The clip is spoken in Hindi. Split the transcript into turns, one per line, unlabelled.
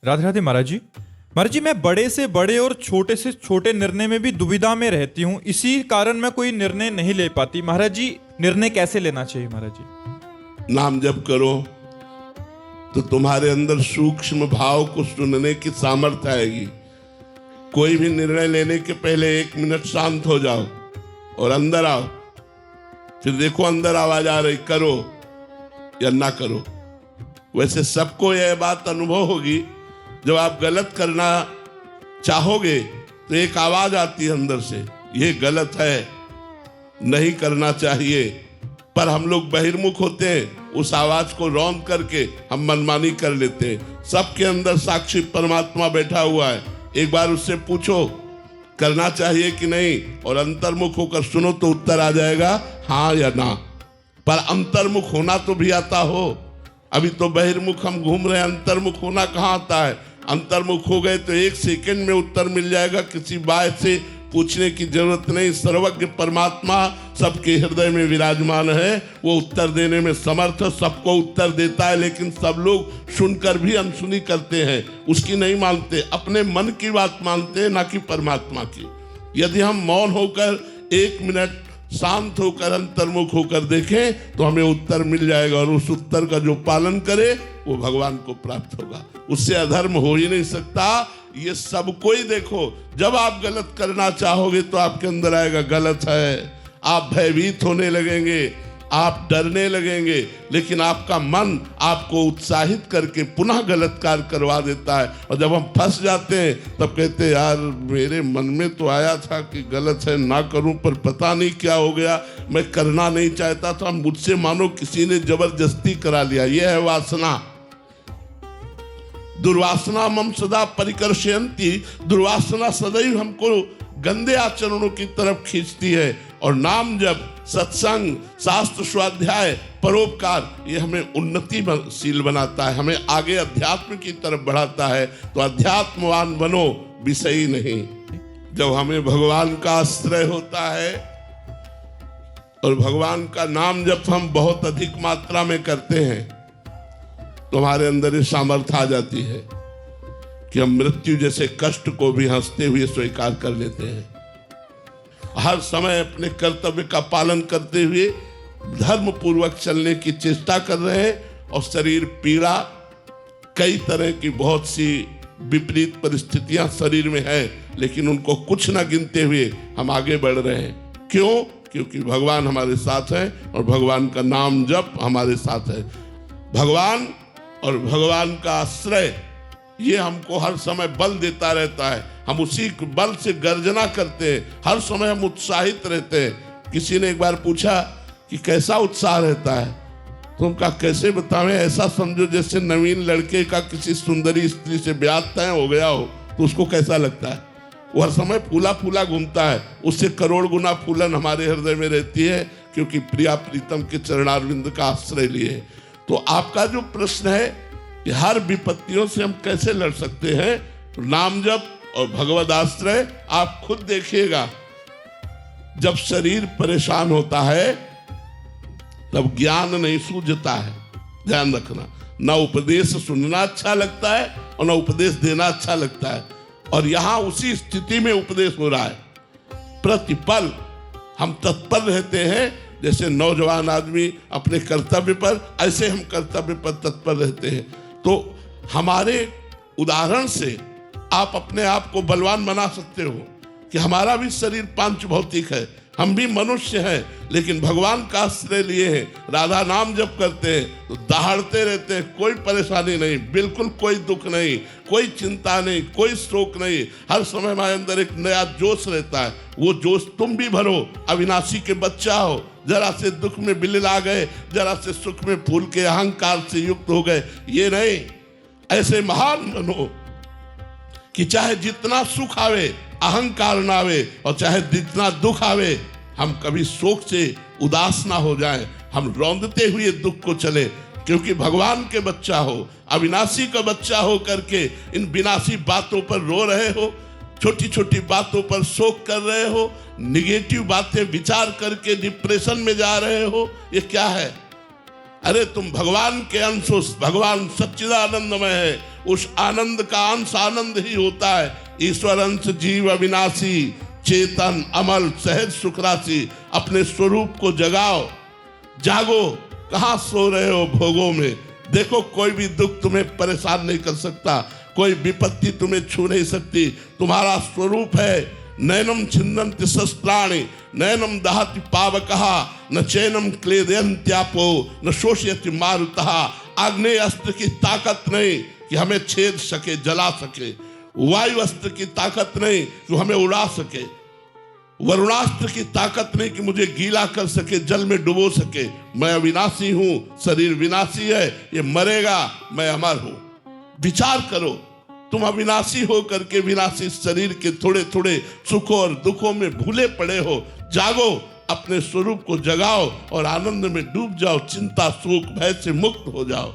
राधे राधे महाराज जी। महाराज जी, मैं बड़े से बड़े और छोटे से छोटे निर्णय में भी दुविधा में रहती हूँ। इसी कारण मैं कोई निर्णय नहीं ले पाती। महाराज जी, निर्णय कैसे लेना चाहिए महाराज जी?
नाम जप करो तो तुम्हारे अंदर सूक्ष्म भाव को सुनने की सामर्थ्य आएगी। कोई भी निर्णय लेने के पहले 1 मिनट शांत हो जाओ और अंदर आओ, फिर देखो अंदर आवाज आ रही, करो या ना करो। वैसे सबको यह बात अनुभव होगी, जब आप गलत करना चाहोगे तो एक आवाज आती है अंदर से, ये गलत है, नहीं करना चाहिए। पर हम लोग बहिर्मुख होते हैं, उस आवाज को रौंद करके हम मनमानी कर लेते हैं। सबके अंदर साक्षी परमात्मा बैठा हुआ है। एक बार उससे पूछो करना चाहिए कि नहीं, और अंतर्मुख होकर सुनो तो उत्तर आ जाएगा हाँ या ना। पर अंतर्मुख होना तो भी आता हो। अभी तो बहिर्मुख हम घूम रहे हैं, अंतर्मुख होना कहाँ आता है? अंतर्मुख हो गए तो 1 सेकंड में उत्तर मिल जाएगा, किसी बात से पूछने की जरूरत नहीं। सर्वज्ञ परमात्मा सबके हृदय में विराजमान है, वो उत्तर देने में समर्थ, सबको उत्तर देता है। लेकिन सब लोग सुनकर भी अनसुनी करते हैं, उसकी नहीं मानते, अपने मन की बात मानते हैं, ना कि परमात्मा की। यदि हम मौन होकर 1 मिनट शांत होकर अंतर्मुख होकर देखें तो हमें उत्तर मिल जाएगा, और उस उत्तर का जो पालन करे वो भगवान को प्राप्त होगा। उससे अधर्म हो ही नहीं सकता। ये सब कोई देखो, जब आप गलत करना चाहोगे तो आपके अंदर आएगा गलत है, आप भयभीत होने लगेंगे, आप डरने लगेंगे। लेकिन आपका मन आपको उत्साहित करके पुनः गलत कार्य करवा देता है। और जब हम फंस जाते हैं तब कहते हैं यार मेरे मन में तो आया था कि गलत है, ना करूं, पर पता नहीं क्या हो गया, मैं करना नहीं चाहता था, मुझसे मानो किसी ने जबरदस्ती करा लिया। यह है वासना। दुर्वासना मम सदा परिकर्षयन्ति। दुर्वासना सदैव हमको गंदे आचरणों की तरफ खींचती है। और नाम जप, सत्संग, शास्त्र स्वाध्याय, परोपकार, ये हमें उन्नतिशील बनाता है, हमें आगे अध्यात्म की तरफ बढ़ाता है। तो अध्यात्मवान बनो, विषयी नहीं। जब हमें भगवान का आश्रय होता है और भगवान का नाम जब हम बहुत अधिक मात्रा में करते हैं तो हमारे अंदर ये सामर्थ्य आ जाती है कि हम मृत्यु जैसे कष्ट को भी हंसते हुए स्वीकार कर लेते हैं। हर समय अपने कर्तव्य का पालन करते हुए धर्म पूर्वक चलने की चेष्टा कर रहे हैं। और शरीर पीड़ा, कई तरह की बहुत सी विपरीत परिस्थितियां शरीर में है, लेकिन उनको कुछ न गिनते हुए हम आगे बढ़ रहे हैं। क्यों? क्योंकि भगवान हमारे साथ है और भगवान का नाम जप हमारे साथ है। भगवान और भगवान का आश्रय ये हमको हर समय बल देता रहता है। हम उसी बल से गर्जना करते हैं, हर समय हम उत्साहित रहते हैं। किसी ने एक बार पूछा कि कैसा उत्साह रहता है, तो हम कहा कैसे बतावें, ऐसा समझो जैसे नवीन लड़के का किसी सुंदरी स्त्री से ब्याह तय हो गया हो, तो उसको कैसा लगता है? वो हर समय फूला फूला घूमता है, उससे करोड़ गुना फूलन हमारे हृदय में रहती है, क्योंकि प्रिया प्रीतम के चरणारविंद का आश्रय लिए। तो आपका जो प्रश्न है कि हर विपत्तियों से हम कैसे लड़ सकते हैं, तो नाम जप और भगवद आश्रय। आप खुद देखिएगा, जब शरीर परेशान होता है तब ज्ञान नहीं सूझता है। ध्यान रखना, ना उपदेश सुनना अच्छा लगता है और ना उपदेश देना अच्छा लगता है। और यहां उसी स्थिति में उपदेश हो रहा है। प्रतिपल हम तत्पर रहते हैं, जैसे नौजवान आदमी अपने कर्तव्य पर, ऐसे हम कर्तव्य पर तत्पर रहते हैं। तो हमारे उदाहरण से आप अपने आप को बलवान बना सकते हो कि हमारा भी शरीर पांच भौतिक है, हम भी मनुष्य हैं, लेकिन भगवान का आश्रय लिए हैं। राधा नाम जप करते हैं तो दहाड़ते रहते हैं, कोई परेशानी नहीं, बिल्कुल कोई दुख नहीं, कोई चिंता नहीं, कोई शोक नहीं। हर समय हमारे अंदर एक नया जोश रहता है। वो जोश तुम भी भरो। अविनाशी के बच्चा हो, जरा से दुख में बिलला गए, जरा से सुख में फूल के अहंकार से युक्त हो गए, ये नहीं। ऐसे महान बनो कि चाहे जितना सुख आवे अहंकार ना आवे, और चाहे जितना दुख आवे हम कभी शोक से उदास ना हो जाएं, हम रौंदते हुए दुख को चले। क्योंकि भगवान के बच्चा हो, अविनाशी का बच्चा हो करके इन विनाशी बातों पर रो रहे हो, छोटी छोटी बातों पर शोक कर रहे हो, निगेटिव बातें विचार करके डिप्रेशन में जा रहे हो, ये क्या है? अरे तुम भगवान के अंश हो, भगवान सच्चिदानंदमय है, उस आनंद का अंश आनंद ही होता है। ईश्वर अंश जीव अविनाशी, चेतन अमल सहज सुखराशि। अपने स्वरूप को जगाओ, जागो, कहां सो रहे हो भोगों में। देखो कोई भी दुख तुम्हें परेशान नहीं कर सकता, कोई विपत्ति तुम्हें छू नहीं सकती। तुम्हारा स्वरूप है नैनम छिन्नन्ति शस्त्राणि, नैनम दहति पावकः, न चैनम क्लेदयन्त्यापो, न शोषयति मारुतः। आग्नेय अस्त्र की ताकत नहीं कि हमें छेद सके, जला सके। वायु अस्त्र की ताकत नहीं कि हमें उड़ा सके। वरुणास्त्र की ताकत नहीं कि मुझे गीला कर सके, जल में डुबो सके। मैं अविनाशी हूं, शरीर विनाशी है, ये मरेगा, मैं अमर हूं। विचार करो, तुम अविनाशी हो करके विनाशी शरीर के थोड़े थोड़े सुखों और दुखों में भूले पड़े हो। जागो, अपने स्वरूप को जगाओ और आनंद में डूब जाओ। चिंता सुख भय से मुक्त हो जाओ।